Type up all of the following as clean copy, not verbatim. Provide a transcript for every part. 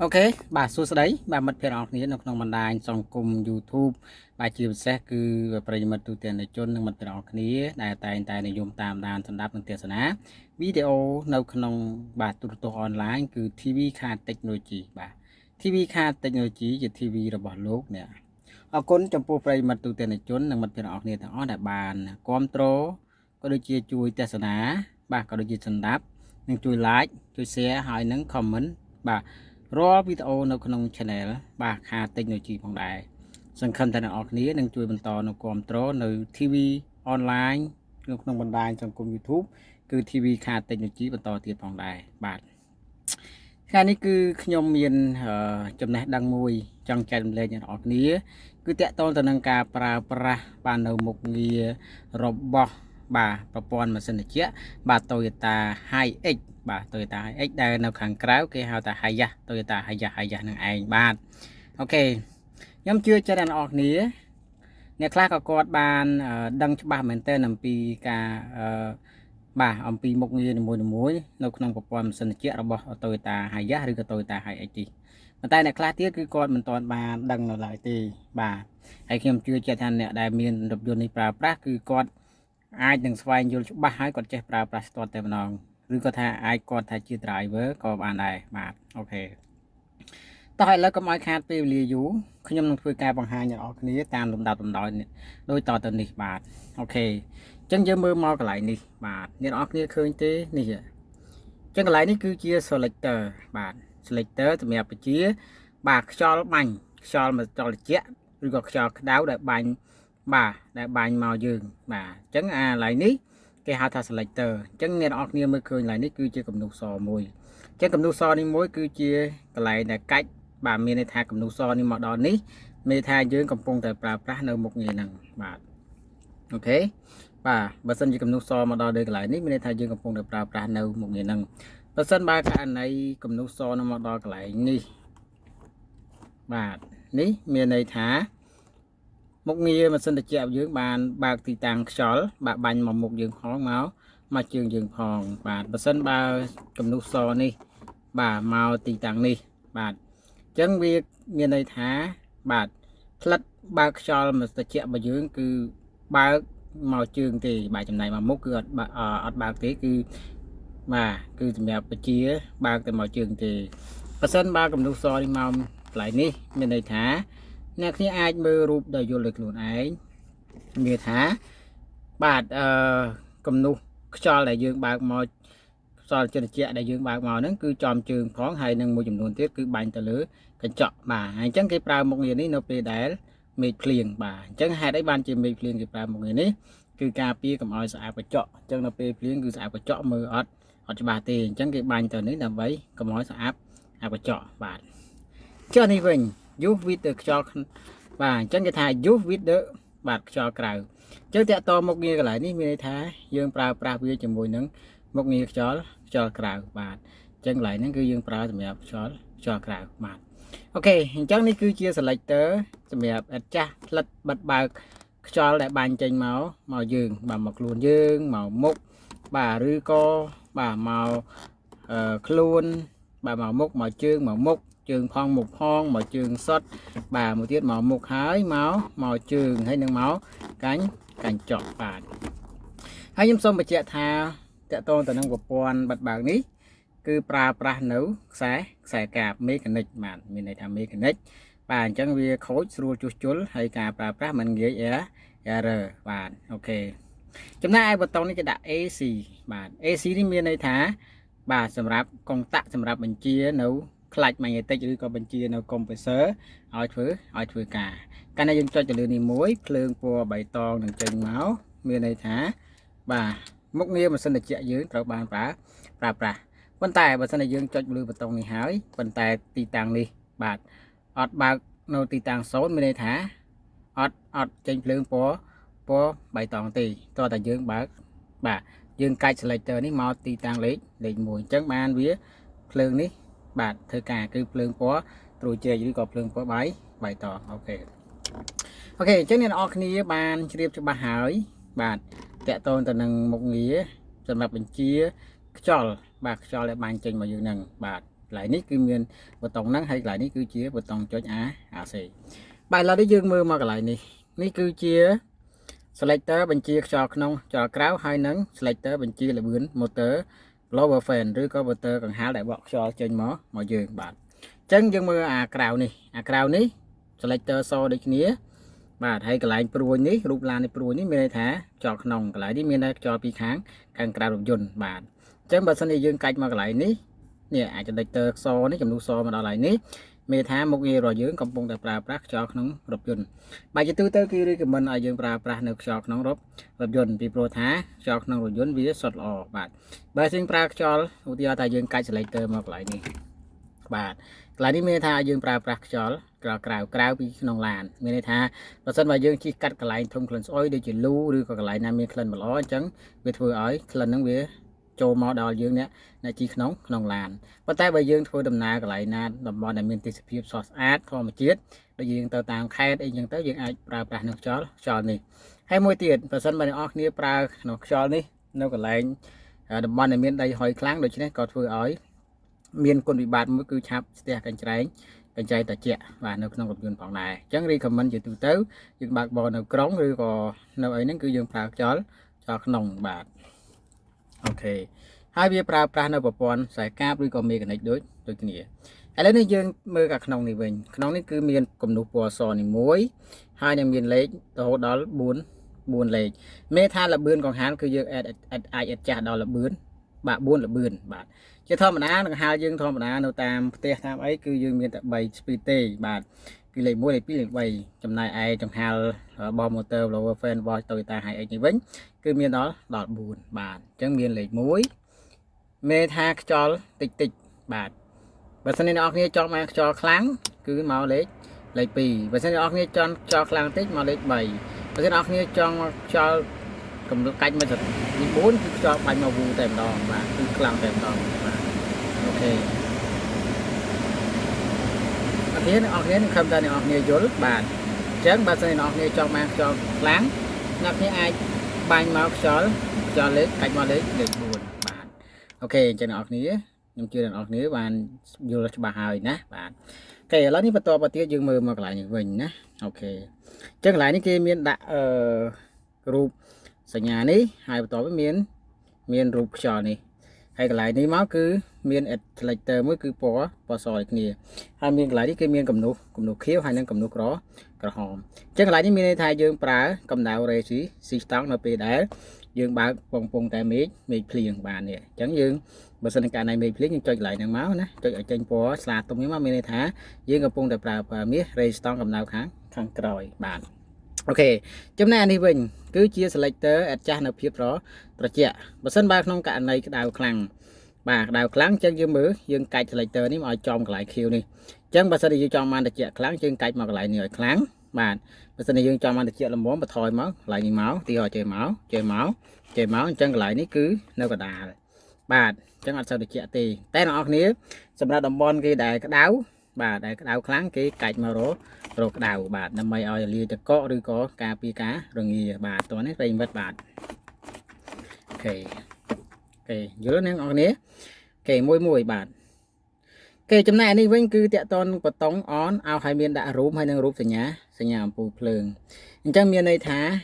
Ok បាទសួស្តីបាទមិត្តភ័ក្តិអរគ្នានៅក្នុងបណ្ដាញសង្គម YouTube បាទជាពិសេសគឺប្រិយមិត្តទូទាំងជននិងមិត្តភ័ក្តិអរគ្នាដែលតែងតែនិយមតាមដានស្ដាប់និងទស្សនាវីដេអូនៅក្នុងបាទទូរទស្សន៍អនឡាញគឺ TV ខាត Technology បាទ TV ខាត Technology ជា TV របស់លោកអ្នកអរគុណចំពោះប្រិយមិត្តទូទាំងជននិងមិត្តភ័ក្តិអរគ្នាទាំងអស់ដែលបានគាំទ្រក៏ដូចជាជួយទស្សនាបាទក៏ដូចជាស្ដាប់និងជួយ like ជួយ share ហើយនិង comment បាទរាល់វីដេអូនៅក្នុង channel បាទខា Technology ផងដែរសង្ឃឹមថាអ្នកនរគ្នានឹងជួយបន្តនៅគាំទ្រនៅ TV online នៅក្នុងបណ្ដាញសង្គម YouTube គឺ TV ខា Technology បន្តទៀតផងដែរបាទថ្ងៃនេះគឺខ្ញុំមានចំណេះដឹងមួយចង់ចែករំលែកអ្នកនរគ្នាគឺតាក់ទងទៅនឹងការប្រើប្រាស់បាននៅមុខងាររបស់បាទប្រព័ន្ធម៉ាស៊ីនត្រជាក់បាទ Toyota Hiace បាទ Toyota Hiace ដែលនៅខាងក្រៅគេហៅថា Hiace Toyota Hiace នឹងឯងបាទអូខេខ្ញុំជឿចិត្តអ្នកនរគ្នាអ្នកខ្លះក៏គាត់បានដឹងច្បាស់មែនទែនអំពីការបាទអំពីមុខងារនីមួយៗនៅក្នុងប្រព័ន្ធម៉ាស៊ីនត្រជាក់របស់ Toyota Hiace ឬក៏ Toyota Hiace នេះប៉ុន្តែអ្នកខ្លះទៀតគឺគាត់មិនទាន់បានដឹងនៅឡើយទេបាទហើយខ្ញុំជឿចិត្តថាអ្នកដែលមានរថយន្តនេះប្រើប្រាស់គឺគាត់អាចនឹងស្វែងយល់ច្បាស់ហើយគាត់ចេះប្រើប្រាស់ស្ទាត់តែម្ដងឬក៏ថាអាចគាត់ថាជា driver ក៏បានដែរបាទអូខេតោះឥឡូវកុំឲ្យខាតពេលវេលាយូរខ្ញុំនឹងធ្វើការបង្ហាញអ្នកនរគ្នាតាមលំដាប់លំដោយដូចតទៅនេះបាទអូខេអញ្ចឹងយើងមើលមកកន្លែងនេះបាទអ្នកនរគ្នាឃើញទេនេះអញ្ចឹងកន្លែងនេះគឺជា selector បាទ selector សម្រាប់បញ្ជាបាទខ្យល់បាញ់ខ្យល់មកត្រជាក់ឬក៏ខ្យល់ក្តៅដែលបាញ់បាទដែលបាញ់មកយើងបាទអញ្ចឹងអាកន្លែងនេះគេហៅថា selector អញ្ចឹងអ្នកនរគ្នាមើលឃើញកន្លែងនេះគឺជាគំនូសសមួយអញ្ចឹងគំនូសសនេះមួយគឺជាកន្លែងដែលកាច់បាទមានន័យថាគំនូសសនេះមកដល់នេះមានន័យថាយើងកំពុងតែប្រើប្រាស់នៅមុខងារហ្នឹងបាទអូខេបាទបើសិនជាគំនូសសមកដល់ដល់កន្លែងនេះមានន័យថាយើងកំពុងតែប្រើប្រាស់នៅមុខងារហ្នឹងបើសិនបើករណីគំនូសសនឹងមកដល់កន្លែងនេះបាទនេះមានន័យថាមុខងារម៉ាស៊ីនត្រជាក់យើងបានបើកទីតាំងខ្យល់បាទបាញ់មកមុខយើងផងមកជើងយើងផងបាទបើសិនបើគំនូសសនេះបាទមកទីតាំងនេះបាទអញ្ចឹងវាមានន័យថាបាទផ្លិតបើកខ្យល់ម៉ាស៊ីនត្រជាក់របស់យើងគឺបើកមកជើងទេបាទចំណែកមកមុខគឺអត់បើកទេគឺបាទគឺសម្រាប់បញ្ជាបើកតែមកជើងទេបើសិនបើគំនូសសនេះមកកន្លែងនេះមានន័យថាអ្នកគ្នាអាចមើលរូបដោយយល់ដោយខ្លួនឯងមានថាបាទគំនូសខ្យល់ដែលយើងបើកមកខ្យល់ត្រជាក់ដែលយើងបើកមកហ្នឹងគឺចំជើងផងហើយនឹងមួយចំនួនទៀតគឺបាញ់ទៅលើកញ្ចក់បាទហើយអញ្ចឹងគេប្រើមុខងារនេះនៅពេលដែលមេឃភ្លៀងបាទអញ្ចឹងហេតុអីបានជាមេឃភ្លៀងគេប្រើមុខងារនេះគឺការពារកុំឲ្យស្អាតកញ្ចក់អញ្ចឹងនៅពេលភ្លៀងគឺស្អាតកញ្ចក់មើលអត់ច្បាស់ទេអញ្ចឹងគេបាញ់ទៅនេះដើម្បីកុំឲ្យស្អាតកញ្ចក់បាទចុះនេះវិញ use with the ខ្យល់បាទអញ្ចឹងគេថា use with the បាទខ្យល់ក្រៅអញ្ចឹងតើតមុខងារកន្លែងនេះមានន័យថាយើងប្រើប្រាស់វាជាមួយនឹងមុខងារខ្យល់ក្រៅបាទអញ្ចឹងកន្លែងហ្នឹងគឺយើងប្រើសម្រាប់ខ្យល់ក្រៅបាទអូខេអញ្ចឹងនេះគឺជា selector សម្រាប់ឥតចាស់ផ្លិតបិទបើកខ្យល់ដែលបាញ់ចេញមកយើងបាទមកខ្លួនយើងមកមុខបាទឬក៏បាទមកខ្លួនបាទមកមុខមកជើងមកមុខជើងផងមុខផងមកជើងសុតបាទមួយទៀតមកមុខហើយមកជើងហើយនឹងមកកាញ់ចក់បាទហើយខ្ញុំសូមបញ្ជាក់ថាតកតងទៅនឹងប្រព័ន្ធបិទបើកនេះគឺប្រើប្រាស់នៅខ្សែកាបមេកានិកបាទមានន័យថាមេកានិកបាទអញ្ចឹងវាខូចស្រួលជួសជុលហើយការប្រើប្រាស់មិនងាយerror បាទអូខេចំណែកឯប៊ូតុងនេះគេដាក់ AC បាទ AC នេះមានន័យថាបាទសម្រាប់កុងតាក់សម្រាប់បញ្ជានៅខ្លាច់ម៉ាញ៉េទិកឬក៏បញ្ជានៅកុំព្យូទ័រឲ្យធ្វើការកាលណាយើងចុចទៅលើនេះមួយភ្លើងពណ៌បៃតងនឹងចេញមកមានន័យថាបាទមុខងារម៉ាស៊ីនត្រជាក់យើងត្រូវបានប្រើប្រាស់ប៉ុន្តែបើសិនជាយើងចុចលើប៊ូតុងនេះហើយប៉ុន្តែទីតាំងនេះបាទអត់បើកនៅទីតាំង0មានន័យថាអត់ចេញភ្លើងពណ៌បៃតងទេតោះតែយើងបើកបាទយើងកាច់ selector នេះមកទីតាំងលេខ1អញ្ចឹងបានវាភ្លើងនេះបាទធ្វើការគឺភ្លើងពណ៌ត្រួយជ្រែកឬក៏ភ្លើងពណ៌បៃតងអូខេអញ្ចឹងអ្នកនរគ្នាបានជ្រាបច្បាស់ហើយបាទតកតងទៅនឹងមុខងារសម្រាប់បញ្ជាខ្យល់បាទខ្យល់ដែលបាញ់ចេញមកយើងហ្នឹងបាទ lại ní cứ miền bột tông nắng hay lại ní cứ chia bột tông cho Hiace bài là để dương mưa mà lại ní cứ chia selector bên chia cho nông cho cáo hai nắng selector bên chia là bướn motor lower fan rồi có motor còn há lại bọc cho trên mỏ dương bạn chân dương mưa cào ní selector so đây kia bạn hay cái lại pro ní rụp lan pro ní mình thả cho nông cái lại đi mình cho pi kháng càng cào rụp dồn bạn chân bà sân đi dương cách mà cái lại ní nè selector so ní chấm so mà đó lại ní mình thả một nghề rồi dưỡng công bông để pra cho nông rụp dồn bài chỉ tư tới kia đi mình ở dương pra nước cho nông rụp dồn pi pro thả cho nông rụp dồn vì sọt lò bạn bài sinh pra cho ưu tiên tại dương cách selector mà lại ní bạn lại đi mình thả dương pra cho cào bị nông làn mình thả và sân bài dương chỉ cắt cái lại thông kênh soi để chuyển lưu đưa cái lại nam mình kênh mà ló trắng về thừa ở kênh nắng về cho màu đỏ dương nè là chỉ nông làn và tay bài dương thôi đầm na cái lại na đầm bò này mình tìm phim short ad thôi mà chết bây giờ tao tạm khai đây nhưng tới dương ai pra nước cho này hay môi tiền và sân bài này óc nia pra nước cho này nó cái lại đầm bò này mình đây hồi kháng được chứ này còn thừa ở miền quân bị bạt mới cứ chắp xe cảnh trái ta chẹ và nó không gặp duyên phòng này chẳng đi comment về từ tới nhưng bạc bò nào cống rồi còn nào ấy nó cứ dừng phạt cho nồng bạc ok hai bia pra nào bò pon xài cáp rồi còn mì cái này đối cái nghĩa hay lấy nó dừng mưa cả nồng này mình nồng này cứ miền cầm nụ bò sò này muối hai nhà miền lấy tổ đó buồn lấy mê tha là bươn còn hán cứ dừng ai chả đó là bươn bạc buồn là bươn bạc chứ thôi mà ná hai dương thôi mà ná nô tam tê tham ấy cứ dương miền tại bày pt bạn cứ lấy mua lấy pi lấy bày trong này ai trong hai bom motor lower fan voi tôi ta hay như vĩnh cứ miền đó đọt buồn bạn chẳng miền lấy muối mê tha cho tịch bạn và sau này nó nghe cho mà cho kháng cứ mau lấy pì và sau này nó nghe cho kháng tích mau lấy bày và sau này nó nghe cho cầm được canh mà thật đi bốn cho bánh màu vụ tèm đòn và cứ làm tèm đòn ok thế nó nghe không ta này nghe vô lúc bạn chén ba này nó nghe cho mang cho láng nó như ai bánh màu cho lấy canh mà lấy được buồn bạn ok cho nó nghe nhưng chưa là nghe bạn vô là cho bà hơi nè bạn ok lấy ní bắt to bắt tiết dương mơ mà lại như mình nhé ok chân lại ní kia miền đã group sợi nhà ní hai tổ với miền rụp trò này hay cái lại ní máu cứ miền selector mới cứ bỏ sỏi nè hai miền lại đi cái miền cầm nụ khiếu hai nên cầm nụ có hòm chứ lại đi miền thay dương pra cầm đạo rồi xí tóc nó bị đá dương bạc bông tại mỹ phliền bà nè chẳng dương bữa sinh cả này mỹ phliền nhưng chơi lại năng máu nè chơi ở trên bỏ sạt tôm miếng máu miền thả dương gặp bông tại pra và miếng rồi tóc cầm đạo kháng rồi bạn ok chấm này anh đi mình cứ chia selector cha nó phiếp đó rồi chẹ và sân ba không cả này cái đào kháng chân dương mớ dương cài selector ní mà trong lại khiêu đi chân bà sân đi cho man để chẹ kháng chân cài mà lại nhiều kháng bạn bà sân đi dương cho man để chẹ làm món mà thôi máu lại những máu thì hỏi chơi máu chân lại ní cứ nơi cả đà bạn chân ăn sao để chẹ thì té nó ní xong ra đồng bon cái đài cái đáo bà đại cái đào kháng cái cạch mà rồi cái đào bà năm mấy ơi lia cho có rồi có cà pi cá rồi nghỉ bàตัวนี้เป็นvật bạn ok dưới nó ngon nế ok môi bạn ok trong này đi với cứ tẹt ton bật tống on ao hai miền đã rúm hay năng rúm sợi nhà bù phượng trong miền này thả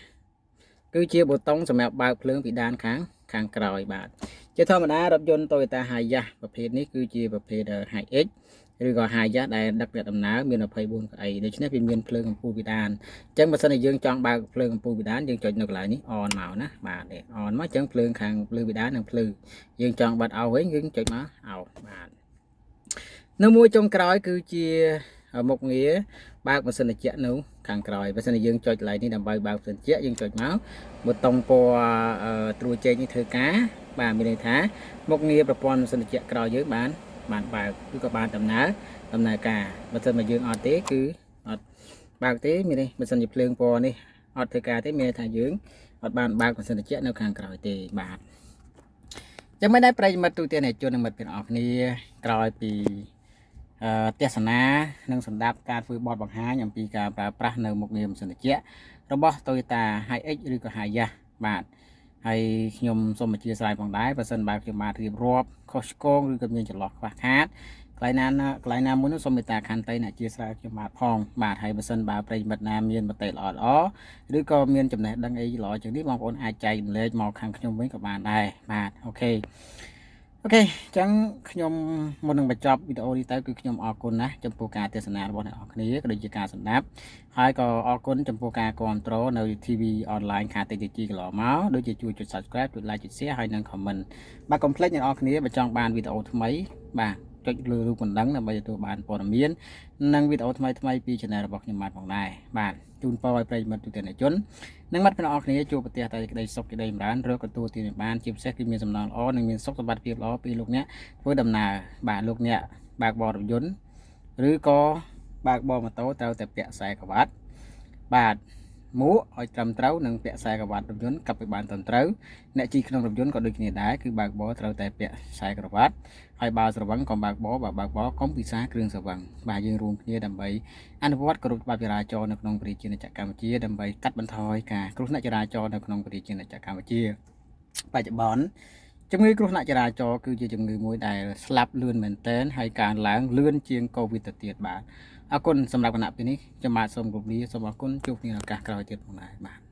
cứ chia bột tống sầm mẹo bao phượng bị đan kháng còi bạn chứ thôi mà đã đập dồn tôi ta hài giáประเภทนี้คือchiaประเภทhài x rồi gọi hai giá đại đặc biệt đầm ná miền ở phía buồn ấy để cho nó miền phượng phù bị đan chẳng mà sau này dương chọn bao phượng phù bị đan dương chọn ngược lại ní on màu nè bà để on mới chẳng phượng khang phượng bị đan thằng phượng dương chọn bật ao với dương chọn má ao bà nó mua trong cõi cứ chia ở một nghĩa bao mà sau này chẹt nấu khang cõi và sau này dương chọn lại ní làm bao phần chẹt dương chọn máu một tông po trôi chơi như thơ cá bà miền này thá một nghĩa bà pon sau này chẹt cõi dưới bán bà cứ có ba tầm ná cả mà sơn mà dương ọt tế cứ ọt bạc tế mình đây mà sơn dịp lương po đi ọt thời cả tế mình thả dưỡng ọt bàn bạc mà sơn chết nó càng còi tề bạc chẳng mấy đây bây mà tụi tiền này cho nên mình phải ọt ni còi vìเทศนาនឹងសម្ដាប់ការធ្វើបទបង្ហាញអំពីការប្រើប្រាស់នៅមុខងារម៉ាស៊ីនត្រជាក់របស់ Toyota Hiace ឬក៏ Hiace បាទហើយខ្ញុំសូមអធិស្ឋានផងដែរបើសិនបើខ្ញុំបានរៀបរាប់ខុសឆ្គងឬក៏មានចន្លោះខ្វះខាត ក្លែងណាមួយនោះសូមមេត្តាខន្តីអ្នកជាស្រាវខ្ញុំបាទផងបាទហើយបើសិនបើប្រិយមិត្តណាមានមតិល្អឬក៏មានចំណេះដឹងអីល្អជាងនេះបងប្អូនអាចចែករំលែកមកខាងខ្ញុំវិញក៏បានដែរបាទអូខេអញ្ចឹងខ្ញុំមុននឹងបញ្ចប់វីដេអូនេះទៅគឺខ្ញុំអរគុណណាស់ចំពោះការទស្សនារបស់អ្នកនរគ្នាក៏ដូចជាការសម្ដាប់ហើយក៏អរគុណចំពោះការគ្រប់គ្រងនៅ TV online ខាង TTG កន្លងមកដូចជាជួយចុច Subscribe ចុច Like ចុច Share ហើយនិង Comment បាទកុំភ្លេចអ្នកនរគ្នាបើចង់បានវីដេអូថ្មីបាទចុចលើរូបបណ្ដឹងដើម្បីទទួលបានព័ត៌មាននិងវីដេអូថ្មីពី Channel របស់ខ្ញុំបាទផងដែរបាទជូនពរឲ្យប្រិយមិត្តទូទាំងជននិងមិត្តភក្តិអរគ្នាជួបប្រទះតែក្តីសុខក្តីចម្រើនរកទទួលទានបានជាពិសេសគឺមានសំណងល្អនិងមានសុខសម្បត្តិភាពល្អពីលោកអ្នកធ្វើដំណើរបាទលោកអ្នកបើកបររថយន្តឬក៏បើកបរម៉ូតូត្រូវតែពាក់ខ្សែក្រវ៉ាត់បាទមួកឲ្យត្រឹមត្រូវនិងពាក់ខ្សែក្រវ៉ាត់រថយន្តកັບឲ្យបានត្រឹមត្រូវអ្នកជិះក្នុងរថយន្តក៏ដូចគ្នាដែរគឺបើកបរត្រូវតែពាក់ខ្សែក្រវ៉ាត់ហើយបើស្រវឹងក៏បើកបរកុំពិសាគ្រឿងស្រវឹងបាទយើងរួមគ្នាដើម្បីអនុវត្តគោរពច្បាប់ចរាចរណ៍នៅក្នុងប្រទេសជាតិកម្ពុជាដើម្បីកាត់បន្ថយការគ្រោះថ្នាក់ចរាចរណ៍នៅក្នុងប្រទេសជាតិកម្ពុជាបច្ចុប្បន្នជំងឺគ្រោះថ្នាក់ចរាចរណ៍គឺជាជំងឺមួយដែលស្លាប់លឿនមែនទែនហើយកើនឡើងលឿនជាងកូវីដទៅទៀតបាទអរគុណសម្រាប់គណៈពេលនេះខ្ញុំបាទសូមគោរពលាសូមអរគុណជួបគ្នាឱកាសក្រោយទៀតផងដែរបាទ